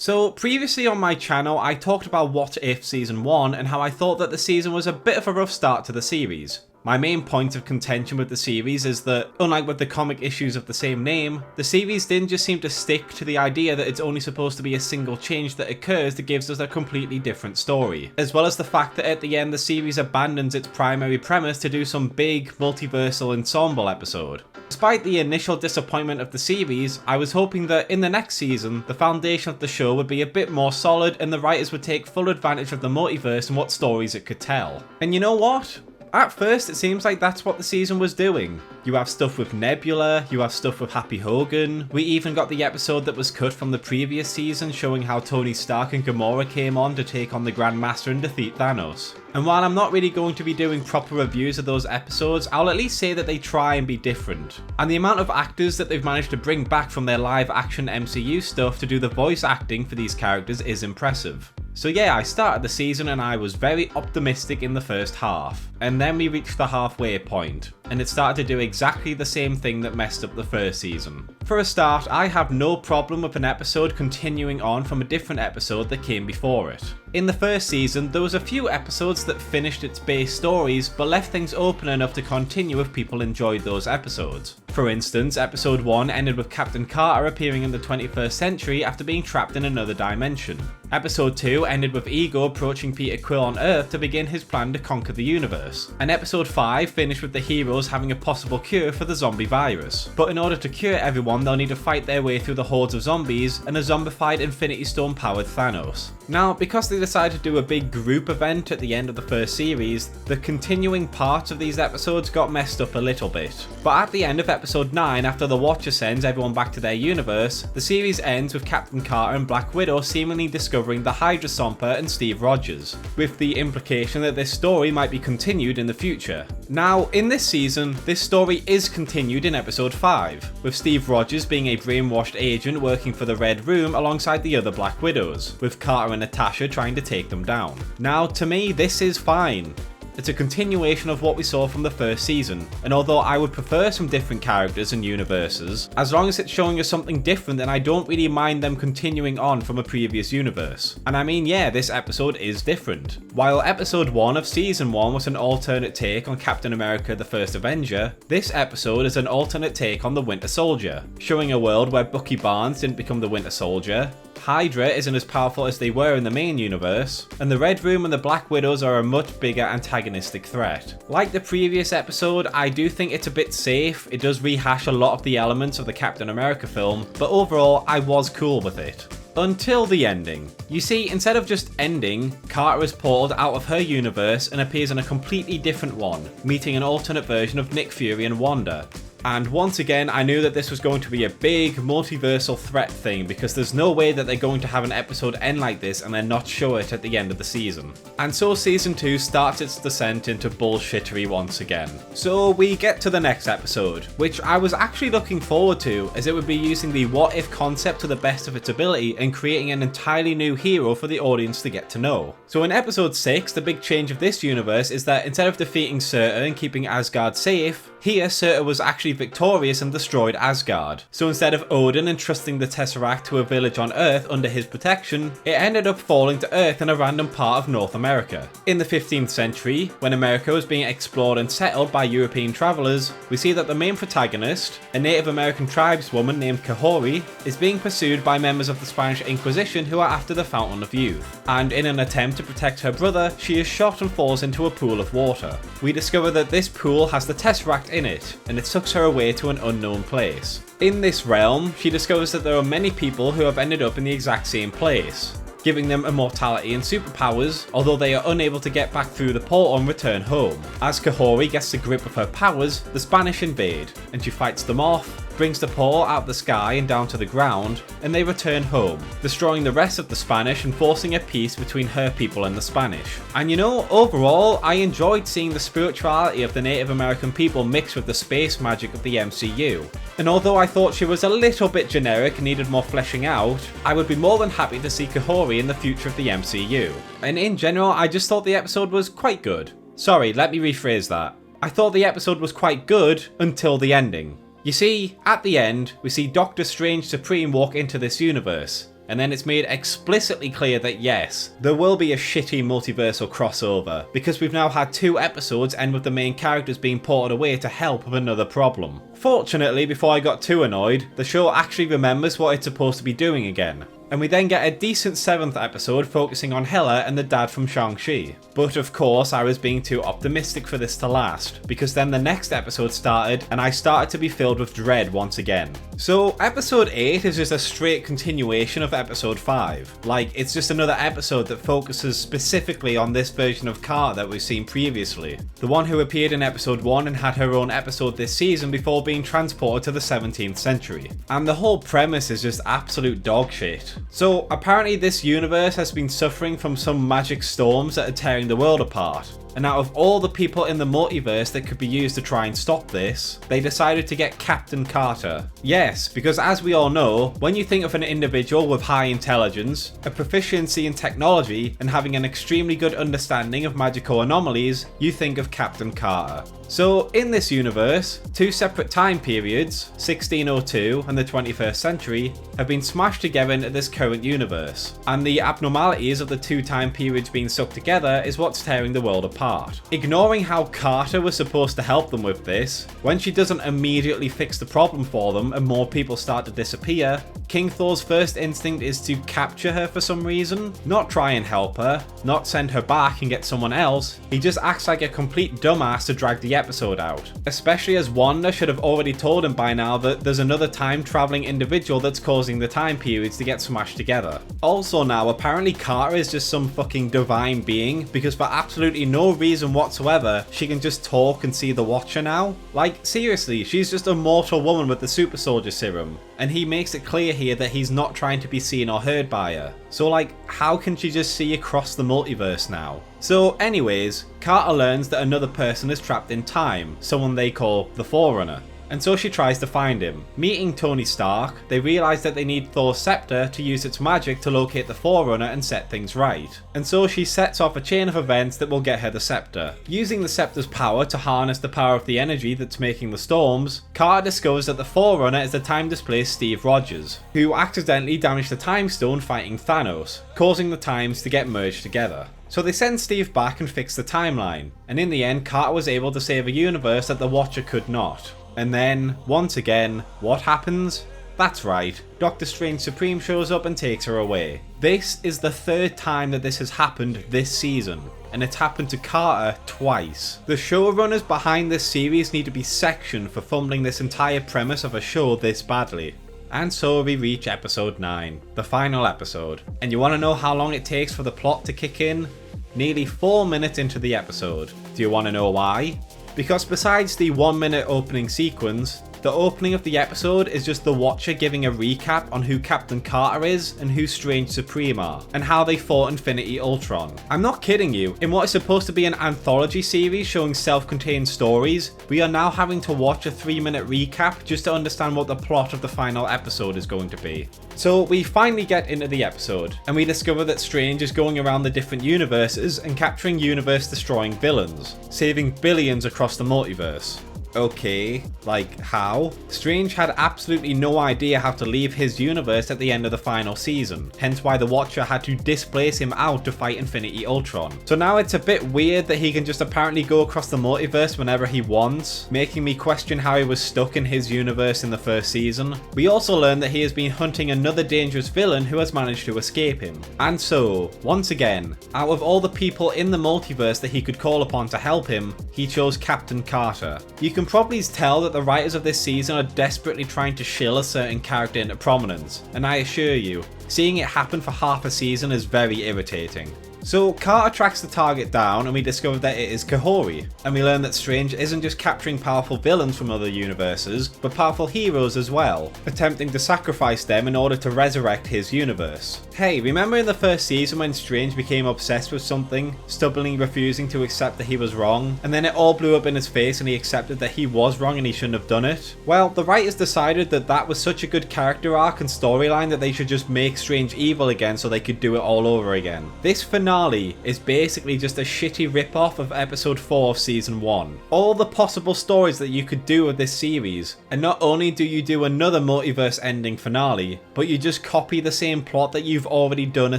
So previously on my channel I talked about What If Season 1 and how I thought that the season was a bit of a rough start to the series. My main point of contention with the series is that, unlike with the comic issues of the same name, the series didn't just seem to stick to the idea that it's only supposed to be a single change that occurs that gives us a completely different story, as well as the fact that at the end the series abandons its primary premise to do some big multiversal ensemble episode. Despite the initial disappointment of the series, I was hoping that in the next season, the foundation of the show would be a bit more solid and the writers would take full advantage of the multiverse and what stories it could tell. And you know what? At first, it seems like that's what the season was doing. You have stuff with Nebula, you have stuff with Happy Hogan, we even got the episode that was cut from the previous season showing how Tony Stark and Gamora came on to take on the Grand Master and defeat Thanos. And while I'm not really going to be doing proper reviews of those episodes, I'll at least say that they try and be different. And the amount of actors that they've managed to bring back from their live action MCU stuff to do the voice acting for these characters is impressive. So yeah, I started the season and I was very optimistic in the first half, and then we reached the halfway point, and it started to do exactly the same thing that messed up the first season. For a start, I have no problem with an episode continuing on from a different episode that came before it. In the first season, there was a few episodes that finished its base stories but left things open enough to continue if people enjoyed those episodes. For instance, episode 1 ended with Captain Carter appearing in the 21st century after being trapped in another dimension. Episode 2 ended with Ego approaching Peter Quill on Earth to begin his plan to conquer the universe. And episode 5 finished with the heroes having a possible cure for the zombie virus. But in order to cure everyone, they'll need to fight their way through the hordes of zombies and a zombified Infinity Stone powered Thanos. Now, because they decided to do a big group event at the end of the first series, the continuing parts of these episodes got messed up a little bit. But at the end of episode 9, after the Watcher sends everyone back to their universe, the series ends with Captain Carter and Black Widow seemingly discovering the Hydra Somper and Steve Rogers, with the implication that this story might be continued in the future. Now, in this season, this story is continued in episode 5, with Steve Rogers being a brainwashed agent working for the Red Room alongside the other Black Widows, with Carter and Natasha trying to take them down. Now, to me, this is fine. It's a continuation of what we saw from the first season, and although I would prefer some different characters and universes, as long as it's showing us something different, then I don't really mind them continuing on from a previous universe. And I mean, yeah, this episode is different. While episode 1 of season 1 was an alternate take on Captain America the First Avenger, this episode is an alternate take on the Winter Soldier, showing a world where Bucky Barnes didn't become the Winter Soldier, Hydra isn't as powerful as they were in the main universe, and the Red Room and the Black Widows are a much bigger antagonistic threat. Like the previous episode, I do think it's a bit safe. It does rehash a lot of the elements of the Captain America film, but overall I was cool with it. Until the ending. You see, instead of just ending, Carter is pulled out of her universe and appears in a completely different one, meeting an alternate version of Nick Fury and Wanda. And once again, I knew that this was going to be a big multiversal threat thing because there's no way that they're going to have an episode end like this and then not show it at the end of the season. And so season 2 starts its descent into bullshittery once again. So we get to the next episode, which I was actually looking forward to, as it would be using the what if concept to the best of its ability and creating an entirely new hero for the audience to get to know. So in episode 6, the big change of this universe is that instead of defeating Sero and keeping Asgard safe, here, Sero was actually victorious and destroyed Asgard. So instead of Odin entrusting the Tesseract to a village on Earth under his protection, it ended up falling to Earth in a random part of North America. In the 15th century, when America was being explored and settled by European travellers, we see that the main protagonist, a Native American tribeswoman named Kahori, is being pursued by members of the Spanish Inquisition who are after the Fountain of Youth. And in an attempt to protect her brother, she is shot and falls into a pool of water. We discover that this pool has the Tesseract in it, and it sucks her away to an unknown place. In this realm, she discovers that there are many people who have ended up in the exact same place, giving them immortality and superpowers, although they are unable to get back through the portal and return home. As Kahori gets the grip of her powers, the Spanish invade, and she fights them off, brings the portal out of the sky and down to the ground, and they return home, destroying the rest of the Spanish and forcing a peace between her people and the Spanish. And you know, overall, I enjoyed seeing the spirituality of the Native American people mixed with the space magic of the MCU. And although I thought she was a little bit generic and needed more fleshing out, I would be more than happy to see Kahori in the future of the MCU. And in general, I just thought the episode was quite good. Sorry, let me rephrase that. I thought the episode was quite good until the ending. You see, at the end, we see Doctor Strange Supreme walk into this universe, and then it's made explicitly clear that yes, there will be a shitty multiversal crossover, because we've now had 2 episodes end with the main characters being ported away to help with another problem. Fortunately, before I got too annoyed, the show actually remembers what it's supposed to be doing again. And we then get a decent 7th episode focusing on Hela and the dad from Shang-Chi. But of course I was being too optimistic for this to last, because then the next episode started and I started to be filled with dread once again. So episode 8 is just a straight continuation of episode 5. Like, it's just another episode that focuses specifically on this version of Carter that we've seen previously. The one who appeared in episode 1 and had her own episode this season before being transported to the 17th century. And the whole premise is just absolute dog shit. So apparently this universe has been suffering from some magic storms that are tearing the world apart. And out of all the people in the multiverse that could be used to try and stop this, they decided to get Captain Carter. Yes, because as we all know, when you think of an individual with high intelligence, a proficiency in technology, and having an extremely good understanding of magical anomalies, you think of Captain Carter. So in this universe, 2 separate time periods, 1602 and the 21st century, have been smashed together into this current universe. And the abnormalities of the 2 time periods being sucked together is what's tearing the world apart. Ignoring how Carter was supposed to help them with this, when she doesn't immediately fix the problem for them and more people start to disappear, King Thor's first instinct is to capture her for some reason, not try and help her, not send her back and get someone else. He just acts like a complete dumbass to drag the episode out, especially as Wanda should have already told him by now that there's another time traveling individual that's causing the time periods to get smashed together. Also now, apparently Carter is just some fucking divine being, because for absolutely no reason whatsoever, she can just talk and see the Watcher now. Like, seriously, she's just a mortal woman with the super soldier serum, and he makes it clear here that he's not trying to be seen or heard by her. So like, how can she just see across the multiverse now? So anyways, Carter learns that another person is trapped in time, someone they call the Forerunner. And so she tries to find him. Meeting Tony Stark, they realise that they need Thor's scepter to use its magic to locate the Forerunner and set things right. And so she sets off a chain of events that will get her the scepter. Using the scepter's power to harness the power of the energy that's making the storms, Carter discovers that the Forerunner is the time-displaced Steve Rogers, who accidentally damaged the Time Stone fighting Thanos, causing the times to get merged together. So they send Steve back and fix the timeline, and in the end Carter was able to save a universe that the Watcher could not. And then, once again, what happens? That's right, Doctor Strange Supreme shows up and takes her away. This is the 3rd time that this has happened this season, and it's happened to Carter twice. The showrunners behind this series need to be sectioned for fumbling this entire premise of a show this badly. And so we reach episode 9, the final episode. And you want to know how long it takes for the plot to kick in? Nearly 4 minutes into the episode. Do you want to know why? Because besides the 1-minute opening sequence, the opening of the episode is just the Watcher giving a recap on who Captain Carter is and who Strange Supreme are, and how they fought Infinity Ultron. I'm not kidding you, in what is supposed to be an anthology series showing self-contained stories, we are now having to watch a 3-minute recap just to understand what the plot of the final episode is going to be. So we finally get into the episode, and we discover that Strange is going around the different universes and capturing universe-destroying villains, saving billions across the multiverse. Okay, like how? Strange had absolutely no idea how to leave his universe at the end of the final season, hence why the Watcher had to displace him out to fight Infinity Ultron. So now it's a bit weird that he can just apparently go across the multiverse whenever he wants, making me question how he was stuck in his universe in the first season. We also learn that he has been hunting another dangerous villain who has managed to escape him. And so, once again, out of all the people in the multiverse that he could call upon to help him, he chose Captain Carter. You can probably tell that the writers of this season are desperately trying to shill a certain character into prominence, and I assure you, seeing it happen for half a season is very irritating. So Carter tracks the target down and we discover that it is Kahori, and we learn that Strange isn't just capturing powerful villains from other universes, but powerful heroes as well, attempting to sacrifice them in order to resurrect his universe. Hey, remember in the first season when Strange became obsessed with something, stubbornly refusing to accept that he was wrong, and then it all blew up in his face and he accepted that he was wrong and he shouldn't have done it? Well, the writers decided that that was such a good character arc and storyline that they should just make Strange evil again so they could do it all over again. This phenomenon finale is basically just a shitty rip-off of episode 4 of season 1. All the possible stories that you could do with this series, and not only do you do another multiverse ending finale, but you just copy the same plot that you've already done a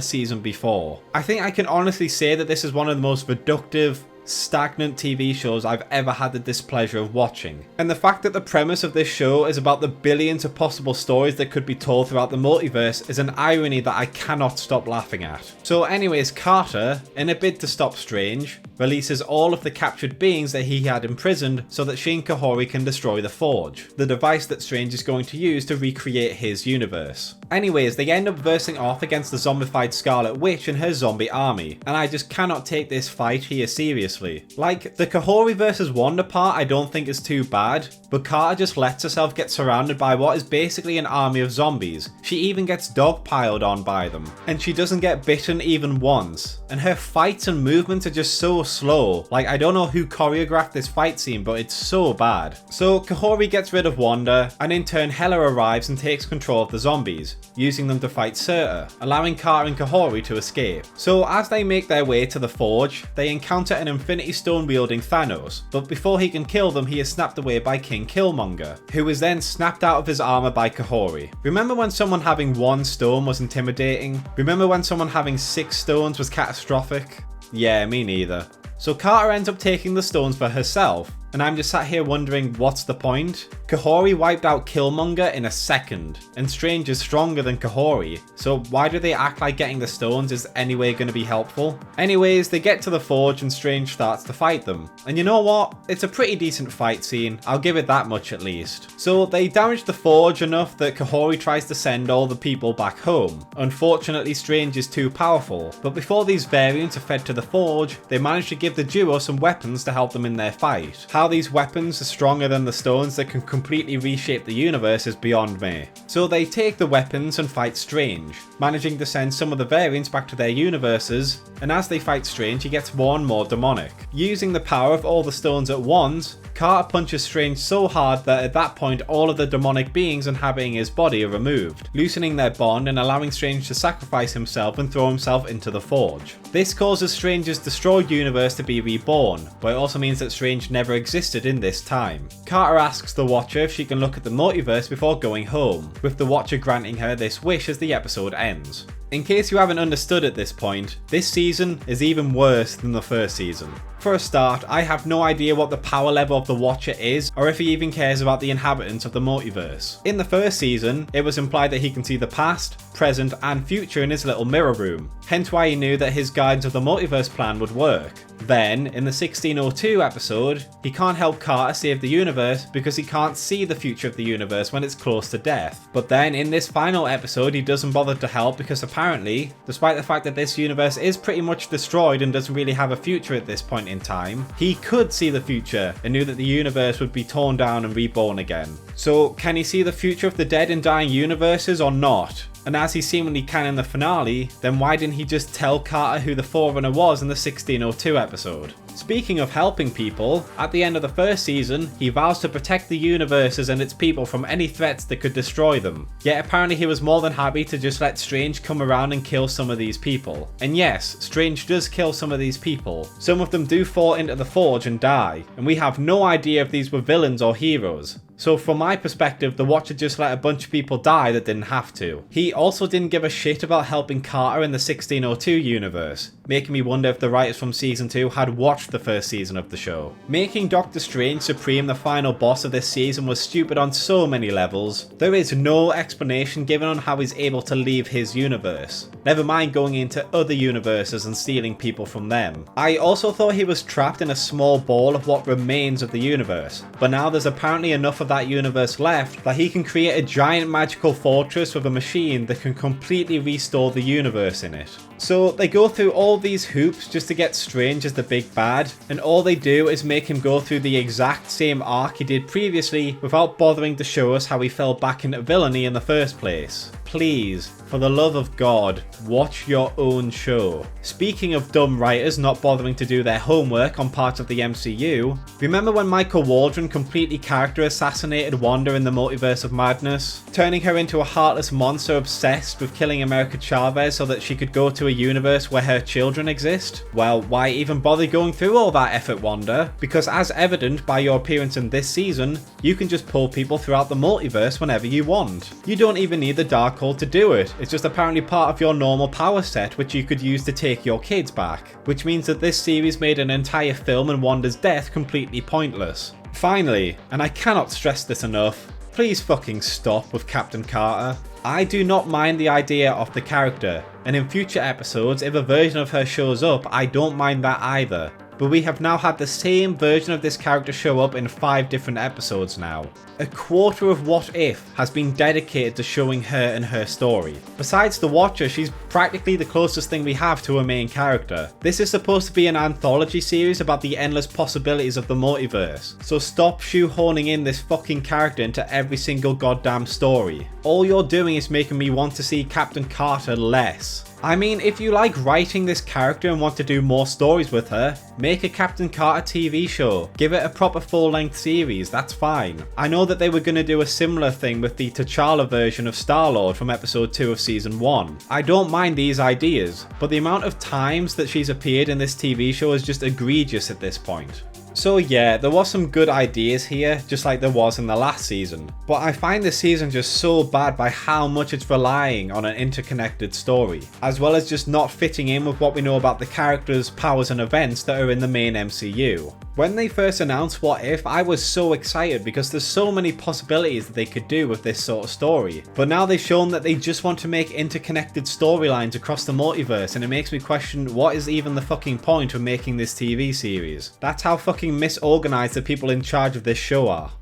season before. I think I can honestly say that this is one of the most reductive, stagnant TV shows I've ever had the displeasure of watching. And the fact that the premise of this show is about the billions of possible stories that could be told throughout the multiverse is an irony that I cannot stop laughing at. So anyways, Carter, in a bid to stop Strange, releases all of the captured beings that he had imprisoned so that she and Kahori can destroy the Forge, the device that Strange is going to use to recreate his universe. Anyways, they end up versing off against the zombified Scarlet Witch and her zombie army, and I just cannot take this fight here seriously. Like, the Kahori versus Wanda part I don't think is too bad, but Carter just lets herself get surrounded by what is basically an army of zombies. She even gets dogpiled on by them, and she doesn't get bitten even once, and her fights and movements are just so slow. Like, I don't know who choreographed this fight scene, but it's so bad. So Kahori gets rid of Wanda, and in turn Hela arrives and takes control of the zombies, using them to fight Sero, allowing Carter and Kahori to escape. So as they make their way to the Forge, they encounter an Infinity Stone wielding Thanos, but before he can kill them he is snapped away by King Killmonger, who is then snapped out of his armor by Kahori. Remember when someone having 1 stone was intimidating? Remember when someone having 6 stones was catastrophic? Yeah, me neither. So Carter ends up taking the stones for herself, and I'm just sat here wondering what's the point? Kahori wiped out Killmonger in a second, and Strange is stronger than Kahori, so why do they act like getting the stones is anyway going to be helpful? Anyways, they get to the Forge and Strange starts to fight them, and you know what? It's a pretty decent fight scene, I'll give it that much at least. So they damage the Forge enough that Kahori tries to send all the people back home. Unfortunately, Strange is too powerful, but before these variants are fed to the Forge, they manage to give the duo some weapons to help them in their fight. How these weapons are stronger than the stones that can completely reshape the universe is beyond me. So they take the weapons and fight Strange, managing to send some of the variants back to their universes, and as they fight Strange he gets more and more demonic. Using the power of all the stones at once, Carter punches Strange so hard that at that point all of the demonic beings inhabiting his body are removed, loosening their bond and allowing Strange to sacrifice himself and throw himself into the Forge. This causes Strange's destroyed universe to be reborn, but it also means that Strange never existed in this time. Carter asks the Watcher if she can look at the multiverse before going home, with the Watcher granting her this wish as the episode ends. In case you haven't understood at this point, this season is even worse than the first season. For a start, I have no idea what the power level of the Watcher is, or if he even cares about the inhabitants of the multiverse. In the first season, it was implied that he can see the past, present, and future in his little mirror room, hence why he knew that his guidance of the multiverse plan would work. Then, in the 1602 episode, he can't help Carter save the universe because he can't see the future of the universe when it's close to death. But then, in this final episode, he doesn't bother to help because apparently, despite the fact that this universe is pretty much destroyed and doesn't really have a future at this point in time, he could see the future and knew that the universe would be torn down and reborn again. So, can he see the future of the dead and dying universes or not? And as he seemingly can in the finale, then why didn't he just tell Carter who the Forerunner was in the 1602 episode? Speaking of helping people, at the end of the first season, he vows to protect the universes and its people from any threats that could destroy them. Yet apparently he was more than happy to just let Strange come around and kill some of these people. And yes, Strange does kill some of these people. Some of them do fall into the Forge and die, and we have no idea if these were villains or heroes. So from my perspective, the Watcher just let a bunch of people die that didn't have to. He also didn't give a shit about helping Carter in the 1602 universe, making me wonder if the writers from season 2 had watched the first season of the show. Making Doctor Strange Supreme the final boss of this season was stupid on so many levels. There is no explanation given on how he's able to leave his universe, never mind going into other universes and stealing people from them. I also thought he was trapped in a small ball of what remains of the universe, but now there's apparently enough of that universe left that he can create a giant magical fortress with a machine that can completely restore the universe in it. So they go through all these hoops just to get Strange as the big bad, and all they do is make him go through the exact same arc he did previously without bothering to show us how he fell back into villainy in the first place. Please, for the love of God, watch your own show. Speaking of dumb writers not bothering to do their homework on parts of the MCU, remember when Michael Waldron completely character assassinated Wanda in the Multiverse of Madness, turning her into a heartless monster obsessed with killing America Chavez so that she could go to a universe where her children exist? Well, why even bother going through all that effort, Wanda? Because as evident by your appearance in this season, you can just pull people throughout the multiverse whenever you want. You don't even need the Darkhold to do it, it's just apparently part of your normal power set which you could use to take your kids back. Which means that this series made an entire film and Wanda's death completely pointless. Finally, and I cannot stress this enough, please fucking stop with Captain Carter. I do not mind the idea of the character, and in future episodes if a version of her shows up, I don't mind that either. But we have now had the same version of this character show up in 5 different episodes now. A quarter of What If has been dedicated to showing her and her story. Besides the Watcher, she's practically the closest thing we have to a main character. This is supposed to be an anthology series about the endless possibilities of the multiverse, so stop shoehorning in this fucking character into every single goddamn story. All you're doing is making me want to see Captain Carter less. I mean, if you like writing this character and want to do more stories with her, make a Captain Carter TV show. Give it a proper full-length series, that's fine. I know that they were going to do a similar thing with the T'Challa version of Star-Lord from episode 2 of season 1. I don't mind these ideas, but the amount of times that she's appeared in this TV show is just egregious at this point. So yeah, there was some good ideas here, just like there was in the last season, but I find this season just so bad by how much it's relying on an interconnected story, as well as just not fitting in with what we know about the characters, powers and events that are in the main MCU. When they first announced What If, I was so excited because there's so many possibilities that they could do with this sort of story. But now they've shown that they just want to make interconnected storylines across the multiverse, and it makes me question what is even the fucking point of making this TV series. That's how fucking misorganized the people in charge of this show are.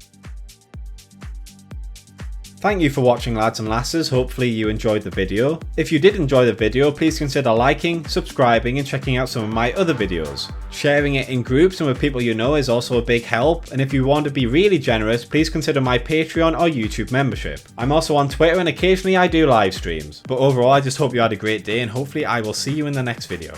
Thank you for watching, lads and lasses, hopefully you enjoyed the video. If you did enjoy the video, please consider liking, subscribing and checking out some of my other videos. Sharing it in groups and with people you know is also a big help, and if you want to be really generous, please consider my Patreon or YouTube membership. I'm also on Twitter and occasionally I do live streams. But overall I just hope you had a great day and hopefully I will see you in the next video.